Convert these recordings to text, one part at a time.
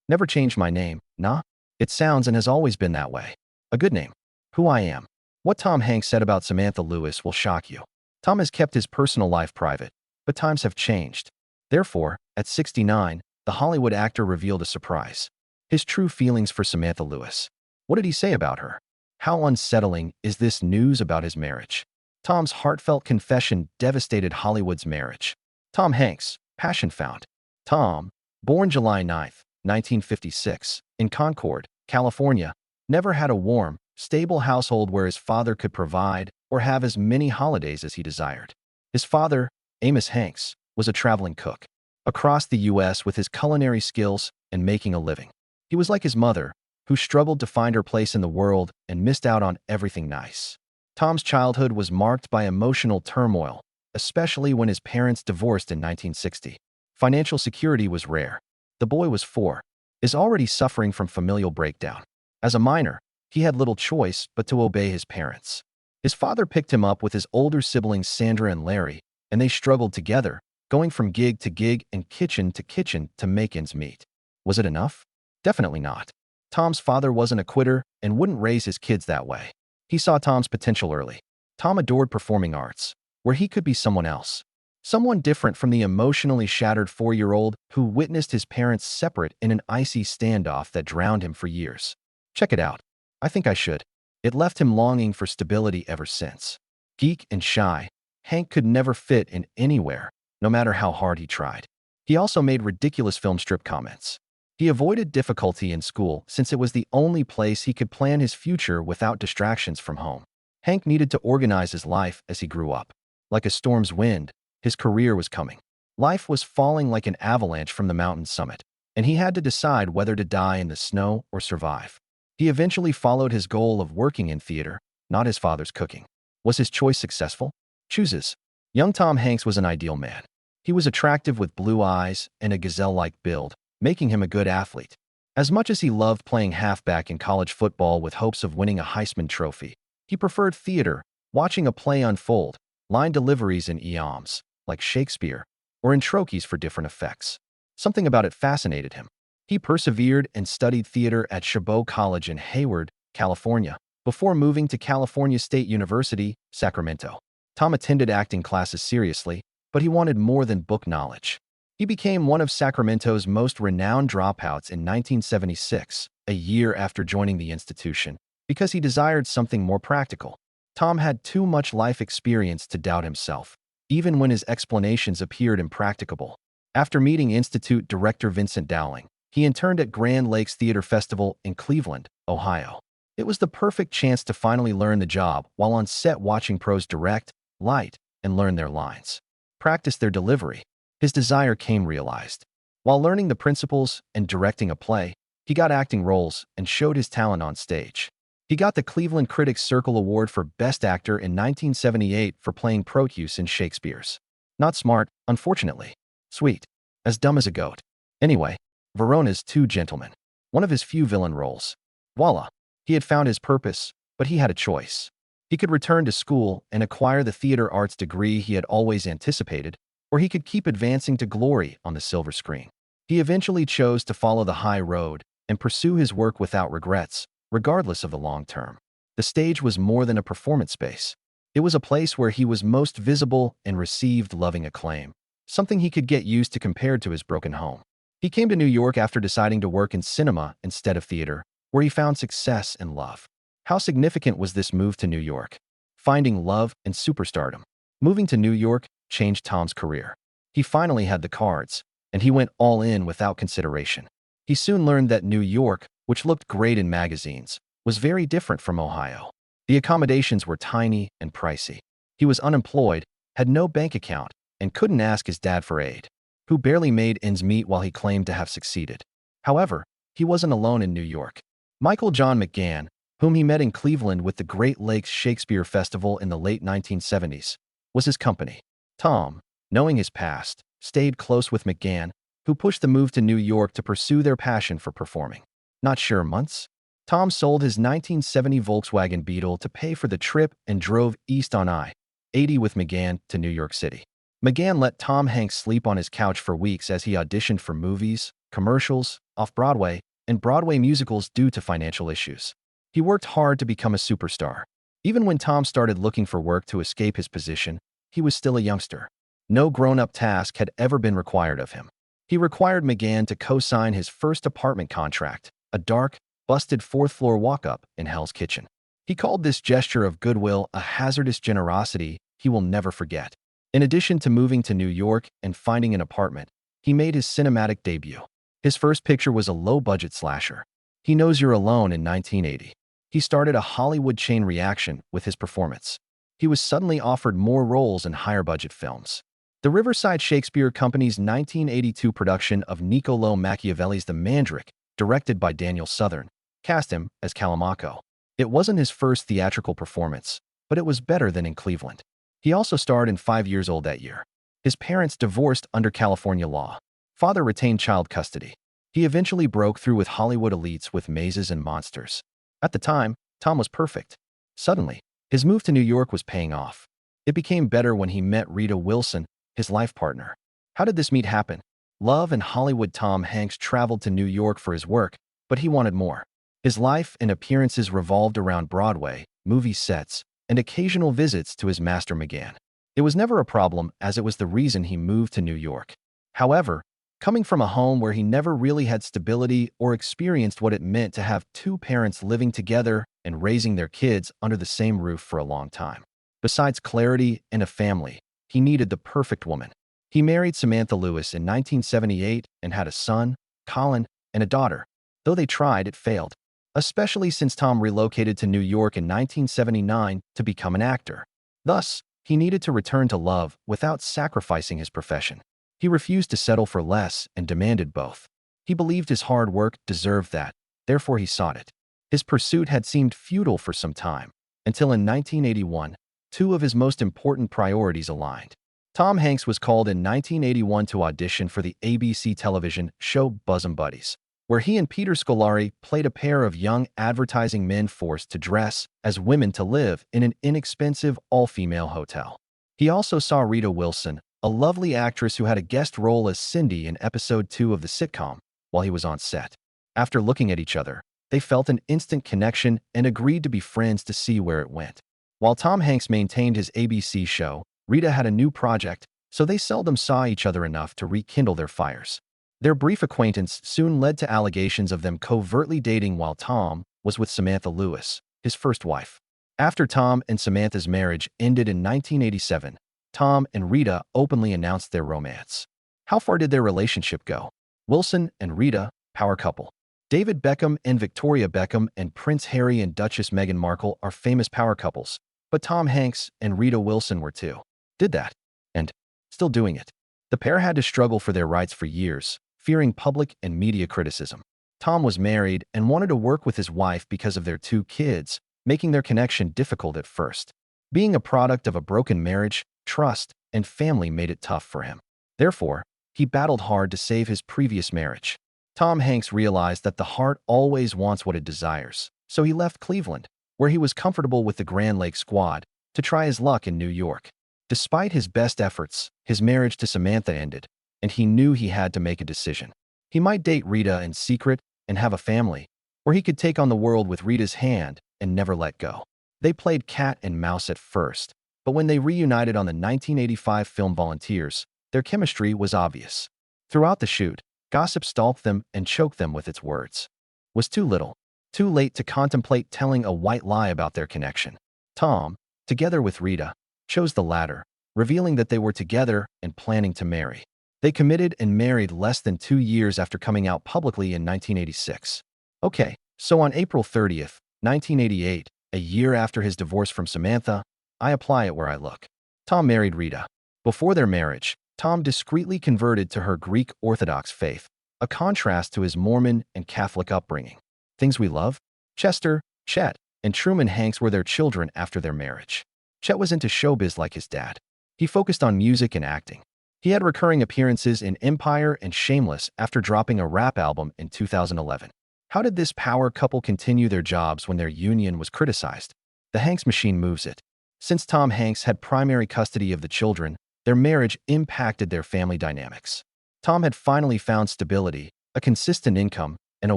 Never changed my name, nah. It sounds and has always been that way. A good name. Who I am. What Tom Hanks said about Samantha Lewis will shock you. Tom has kept his personal life private, but times have changed. Therefore, at 69, the Hollywood actor revealed a surprise. His true feelings for Samantha Lewis. What did he say about her? How unsettling is this news about his marriage? Tom's heartfelt confession devastated Hollywood's marriage. Tom Hanks, passion found. Tom, born July 9, 1956, in Concord, California, never had a warm, stable household where his father could provide or have as many holidays as he desired. His father, Amos Hanks, was a traveling cook across the U.S. with his culinary skills and making a living. He was like his mother, who struggled to find her place in the world and missed out on everything nice. Tom's childhood was marked by emotional turmoil, especially when his parents divorced in 1960. Financial security was rare. The boy was 4, is already suffering from familial breakdown. As a minor, he had little choice but to obey his parents. His father picked him up with his older siblings Sandra and Larry, and they struggled together, going from gig to gig and kitchen to make ends meet. Was it enough? Definitely not. Tom's father wasn't a quitter and wouldn't raise his kids that way. He saw Tom's potential early. Tom adored performing arts, where he could be someone else. Someone different from the emotionally shattered 4-year-old who witnessed his parents separate in an icy standoff that drowned him for years. Check it out. I think I should. It left him longing for stability ever since. Geek and shy, Hank could never fit in anywhere, no matter how hard he tried. He also made ridiculous film strip comments. He avoided difficulty in school since it was the only place he could plan his future without distractions from home. Hank needed to organize his life as he grew up. Like a storm's wind, his career was coming. Life was falling like an avalanche from the mountain summit, and he had to decide whether to die in the snow or survive. He eventually followed his goal of working in theater, not his father's cooking. Was his choice successful? Chooses. Young Tom Hanks was an ideal man. He was attractive with blue eyes and a gazelle-like build, making him a good athlete. As much as he loved playing halfback in college football with hopes of winning a Heisman Trophy, he preferred theater, watching a play unfold, line deliveries in eoms, like Shakespeare, or in trochees for different effects. Something about it fascinated him. He persevered and studied theater at Chabot College in Hayward, California, before moving to California State University, Sacramento. Tom attended acting classes seriously, but he wanted more than book knowledge. He became one of Sacramento's most renowned dropouts in 1976, a year after joining the institution, because he desired something more practical. Tom had too much life experience to doubt himself, even when his explanations appeared impracticable. After meeting Institute director Vincent Dowling, he interned at Grand Lakes Theater Festival in Cleveland, Ohio. It was the perfect chance to finally learn the job while on set watching pros direct, light, and learn their lines. Practice their delivery. His desire came realized. While learning the principles and directing a play, he got acting roles and showed his talent on stage. He got the Cleveland Critics Circle Award for Best Actor in 1978 for playing Proteus in Shakespeare's. Not smart, unfortunately. Sweet. As dumb as a goat. Anyway, Verona's Two Gentlemen. One of his few villain roles. Voila. He had found his purpose, but he had a choice. He could return to school and acquire the theater arts degree he had always anticipated, or he could keep advancing to glory on the silver screen. He eventually chose to follow the high road and pursue his work without regrets, regardless of the long term. The stage was more than a performance space. It was a place where he was most visible and received loving acclaim, something he could get used to compared to his broken home. He came to New York after deciding to work in cinema instead of theater, where he found success and love. How significant was this move to New York? Finding love and superstardom. Moving to New York changed Tom's career. He finally had the cards, and he went all in without consideration. He soon learned that New York, which looked great in magazines, was very different from Ohio. The accommodations were tiny and pricey. He was unemployed, had no bank account, and couldn't ask his dad for aid, who barely made ends meet while he claimed to have succeeded. However, he wasn't alone in New York. Michael John McGann, whom he met in Cleveland with the Great Lakes Shakespeare Festival in the late 1970s, was his company. Tom, knowing his past, stayed close with McGann, who pushed the move to New York to pursue their passion for performing. Not sure months? Tom sold his 1970 Volkswagen Beetle to pay for the trip and drove east on I-80 with McGann to New York City. McGann let Tom Hanks sleep on his couch for weeks as he auditioned for movies, commercials, off-Broadway, and Broadway musicals due to financial issues. He worked hard to become a superstar. Even when Tom started looking for work to escape his position, he was still a youngster. No grown-up task had ever been required of him. He required McGann to co-sign his first apartment contract, a dark, busted fourth-floor walk-up in Hell's Kitchen. He called this gesture of goodwill a hazardous generosity he will never forget. In addition to moving to New York and finding an apartment, he made his cinematic debut. His first picture was a low-budget slasher, He Knows You're Alone, in 1980. He started a Hollywood chain reaction with his performance. He was suddenly offered more roles in higher-budget films. The Riverside Shakespeare Company's 1982 production of Niccolò Machiavelli's The Mandrake, directed by Daniel Southern, cast him as Calamaco. It wasn't his first theatrical performance, but it was better than in Cleveland. He also starred in 5 Years Old that year. His parents divorced under California law. Father retained child custody. He eventually broke through with Hollywood elites with Mazes and Monsters. At the time, Tom was perfect. Suddenly, his move to New York was paying off. It became better when he met Rita Wilson, his life partner. How did this meet happen? Love and Hollywood. Tom Hanks traveled to New York for his work, but he wanted more. His life and appearances revolved around Broadway, movie sets, and occasional visits to his master McGann. It was never a problem, as it was the reason he moved to New York. However, coming from a home where he never really had stability or experienced what it meant to have two parents living together and raising their kids under the same roof for a long time. Besides clarity and a family, he needed the perfect woman. He married Samantha Lewis in 1978 and had a son, Colin, and a daughter. Though they tried, it failed, especially since Tom relocated to New York in 1979 to become an actor. Thus, he needed to return to love without sacrificing his profession. He refused to settle for less and demanded both. He believed his hard work deserved that, therefore he sought it. His pursuit had seemed futile for some time, until in 1981, two of his most important priorities aligned. Tom Hanks was called in 1981 to audition for the ABC television show Bosom Buddies, where he and Peter Scolari played a pair of young advertising men forced to dress as women to live in an inexpensive all-female hotel. He also saw Rita Wilson, a lovely actress who had a guest role as Cindy in episode 2 of the sitcom, while he was on set. After looking at each other, they felt an instant connection and agreed to be friends to see where it went. While Tom Hanks maintained his ABC show, Rita had a new project, so they seldom saw each other enough to rekindle their fires. Their brief acquaintance soon led to allegations of them covertly dating while Tom was with Samantha Lewis, his first wife. After Tom and Samantha's marriage ended in 1987, Tom and Rita openly announced their romance. How far did their relationship go? Wilson and Rita, power couple. David Beckham and Victoria Beckham and Prince Harry and Duchess Meghan Markle are famous power couples, but Tom Hanks and Rita Wilson were too. Did that. And still doing it. The pair had to struggle for their rights for years, fearing public and media criticism. Tom was married and wanted to work with his wife because of their 2 kids, making their connection difficult at first. Being a product of a broken marriage, trust, and family made it tough for him. Therefore, he battled hard to save his previous marriage. Tom Hanks realized that the heart always wants what it desires, so he left Cleveland, where he was comfortable with the Grand Lake squad, to try his luck in New York. Despite his best efforts, his marriage to Samantha ended, and he knew he had to make a decision. He might date Rita in secret and have a family, or he could take on the world with Rita's hand and never let go. They played cat and mouse at first, but when they reunited on the 1985 film Volunteers, their chemistry was obvious. Throughout the shoot, gossip stalked them and choked them with its words. Was too little, too late to contemplate telling a white lie about their connection. Tom, together with Rita, chose the latter, revealing that they were together and planning to marry. They committed and married less than 2 years after coming out publicly in 1986. Okay, so on April 30th, 1988, a year after his divorce from Samantha, I apply it where I look. Tom married Rita. Before their marriage, Tom discreetly converted to her Greek Orthodox faith, a contrast to his Mormon and Catholic upbringing. Things we love? Chester, Chet, and Truman Hanks were their children after their marriage. Chet was into showbiz like his dad. He focused on music and acting. He had recurring appearances in Empire and Shameless after dropping a rap album in 2011. How did this power couple continue their jobs when their union was criticized? The Hanks machine moves it. Since Tom Hanks had primary custody of the children, Their marriage impacted their family dynamics. Tom had finally found stability, a consistent income, and a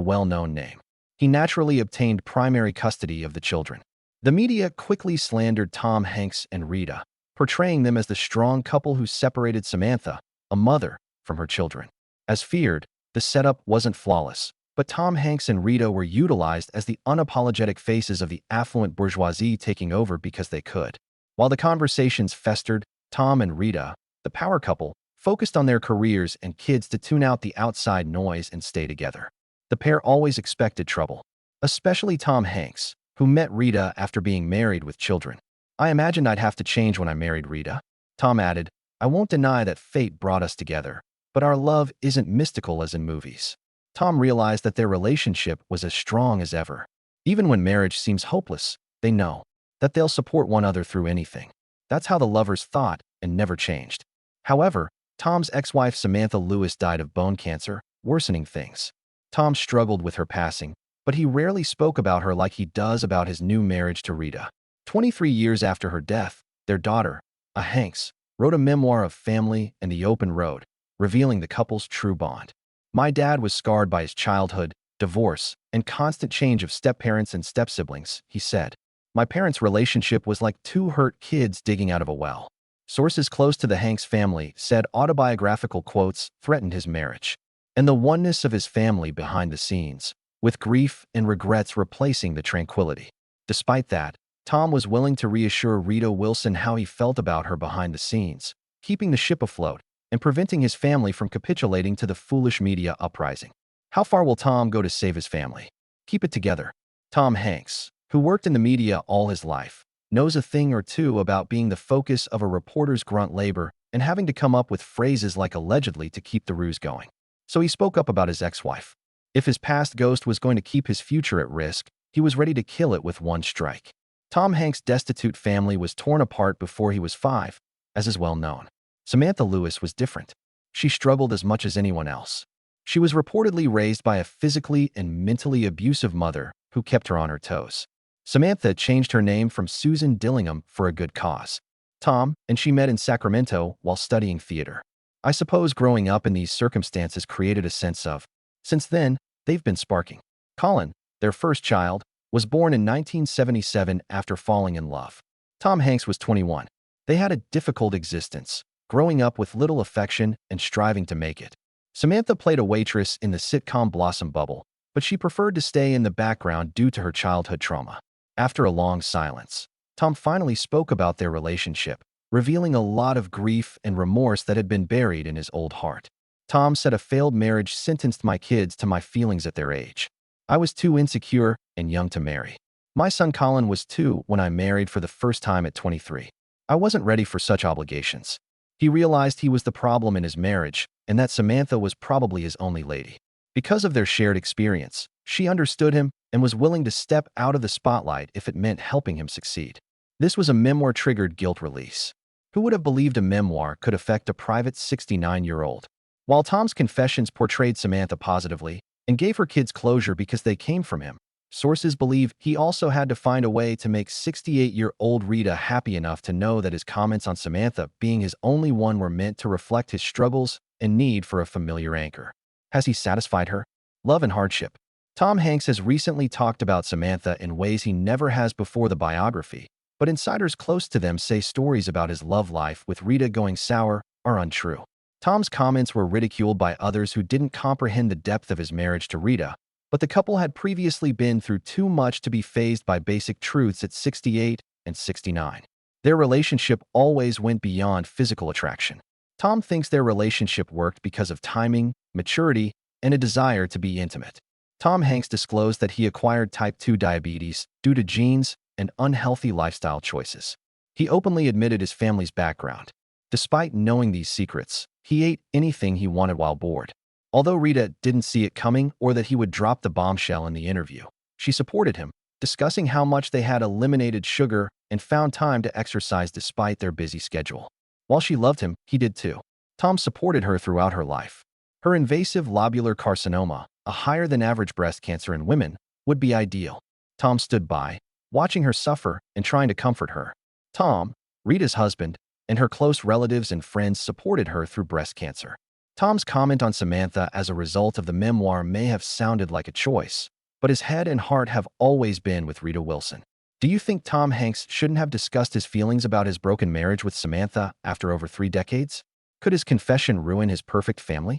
well-known name. He naturally obtained primary custody of the children. The media quickly slandered Tom Hanks and Rita, portraying them as the strong couple who separated Samantha, a mother, from her children. As feared, the setup wasn't flawless, but Tom Hanks and Rita were utilized as the unapologetic faces of the affluent bourgeoisie, taking over because they could. While the conversations festered, Tom and Rita, the power couple, focused on their careers and kids to tune out the outside noise and stay together. The pair always expected trouble, especially Tom Hanks, who met Rita after being married with children. "I imagined I'd have to change when I married Rita," Tom added. "I won't deny that fate brought us together, but our love isn't mystical as in movies." Tom realized that their relationship was as strong as ever. Even when marriage seems hopeless, they know that they'll support one another through anything. That's how the lovers thought and never changed. However, Tom's ex-wife Samantha Lewis died of bone cancer, worsening things. Tom struggled with her passing, but he rarely spoke about her like he does about his new marriage to Rita. 23 years after her death, their daughter, a Hanks, wrote a memoir of family and the open road, revealing the couple's true bond. "My dad was scarred by his childhood, divorce, and constant change of step-parents and step-siblings," he said. "My parents' relationship was like two hurt kids digging out of a well." Sources close to the Hanks family said autobiographical quotes threatened his marriage and the oneness of his family behind the scenes, with grief and regrets replacing the tranquility. Despite that, Tom was willing to reassure Rita Wilson how he felt about her behind the scenes, keeping the ship afloat and preventing his family from capitulating to the foolish media uprising. How far will Tom go to save his family? Keep it together. Tom Hanks, who worked in the media all his life, knows a thing or two about being the focus of a reporter's grunt labor and having to come up with phrases like allegedly to keep the ruse going. So he spoke up about his ex-wife. If his past ghost was going to keep his future at risk, he was ready to kill it with one strike. Tom Hanks' destitute family was torn apart before he was 5, as is well known. Samantha Lewis was different. She struggled as much as anyone else. She was reportedly raised by a physically and mentally abusive mother who kept her on her toes. Samantha changed her name from Susan Dillingham for a good cause. Tom and she met in Sacramento while studying theater. I suppose growing up in these circumstances created a sense of. Since then, they've been sparking. Colin, their first child, was born in 1977 after falling in love. Tom Hanks was 21. They had a difficult existence, growing up with little affection and striving to make it. Samantha played a waitress in the sitcom Blossom Bubble, but she preferred to stay in the background due to her childhood trauma. After a long silence, Tom finally spoke about their relationship, revealing a lot of grief and remorse that had been buried in his old heart. Tom said, "A failed marriage sentenced my kids to my feelings at their age. I was too insecure and young to marry. My son Colin was 2 when I married for the first time at 23. I wasn't ready for such obligations." He realized he was the problem in his marriage and that Samantha was probably his only lady. Because of their shared experience, she understood him and was willing to step out of the spotlight if it meant helping him succeed. This was a memoir-triggered guilt release. Who would have believed a memoir could affect a private 69-year-old? While Tom's confessions portrayed Samantha positively and gave her kids closure because they came from him, sources believe he also had to find a way to make 68-year-old Rita happy enough to know that his comments on Samantha being his only one were meant to reflect his struggles and need for a familiar anchor. Has he satisfied her? Love and hardship. Tom Hanks has recently talked about Samantha in ways he never has before the biography, but insiders close to them say stories about his love life with Rita going sour are untrue. Tom's comments were ridiculed by others who didn't comprehend the depth of his marriage to Rita, but the couple had previously been through too much to be fazed by basic truths at 68 and 69. Their relationship always went beyond physical attraction. Tom thinks their relationship worked because of timing, maturity, and a desire to be intimate. Tom Hanks disclosed that he acquired type 2 diabetes due to genes and unhealthy lifestyle choices. He openly admitted his family's background. Despite knowing these secrets, he ate anything he wanted while bored. Although Rita didn't see it coming or that he would drop the bombshell in the interview, she supported him, discussing how much they had eliminated sugar and found time to exercise despite their busy schedule. While she loved him, he did too. Tom supported her throughout her life. Her invasive lobular carcinoma, a higher-than-average breast cancer in women, would be ideal. Tom stood by, watching her suffer and trying to comfort her. Tom, Rita's husband, and her close relatives and friends supported her through breast cancer. Tom's comment on Samantha as a result of the memoir may have sounded like a choice, but his head and heart have always been with Rita Wilson. Do you think Tom Hanks shouldn't have discussed his feelings about his broken marriage with Samantha after over 3 decades? Could his confession ruin his perfect family?